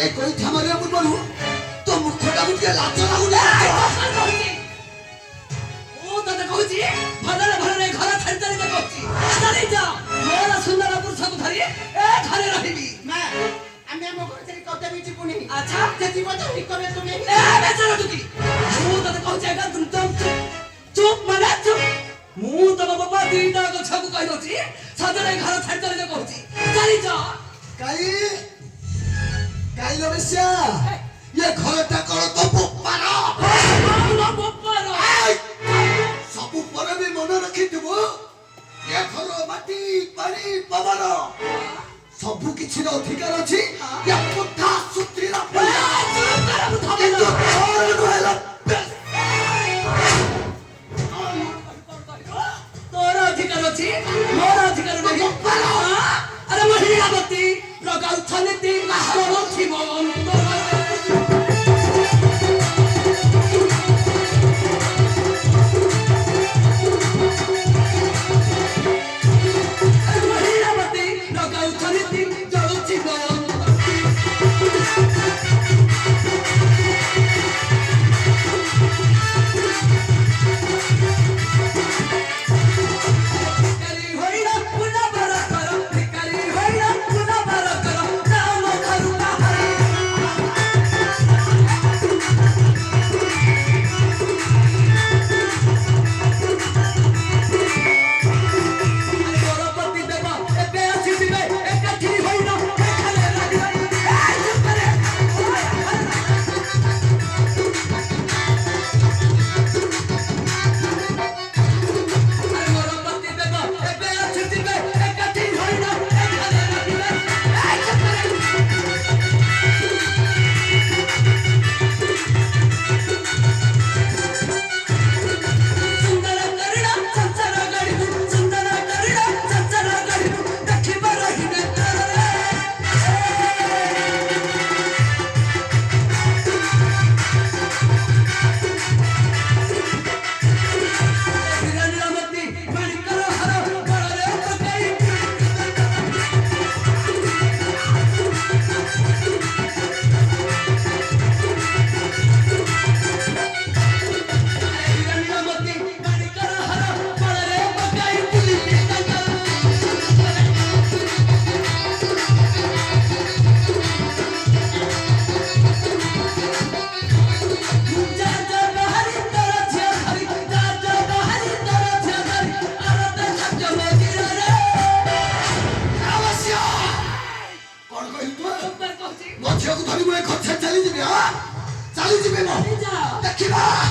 একই থামারে বুঝবো তো মুখটা মুখে লাজ লাগুনি ও দাদা কହୁଛି ଭଲରେ ଭଲରେ ଘର ଛାଡ଼ି ଚାଲିବା କହୁଛି ଚାଲି ଯା ମୋର ସୁନ୍ଦରପୁର ସବୁ ଧରି ଏ ଘରେ ରହିବି ମା ଆମେ ଆମ ଘର ଛାଡ଼ି କଦେ ବି ଯିବୁନି ଆଚ୍ଛା ଯେ ଯିବ ତ ଠିକରେ ତୁମେ ଏ ବେଚାରା ତୁକି ମୁଁ ତତେ କହୁଛି ଏକା ଚୁପ୍ ମାନେ ଚୁପ୍ ମୁଁ ତମ ବାପା ଦିଟା ଗଛକୁ କହିଦଉଛି ସଜରେ ଘର ଛାଡ଼ି ଚାଲିବା କହୁଛି ଚାଲି ଯା କାଇ କାଇ ଲବେଶା ये घरटा करो तो बोपार सबु पर भी मन रखी थबो ये घर माटी पानी पवन सबु किछि रो अधिकार अछि ये पुथा सुत्री रा किंतु तोर नहला तोर अधिकार अछि मोर अधिकार नहीं अरे महिलावती लगाउ छनिति तोर जीवन देखिबा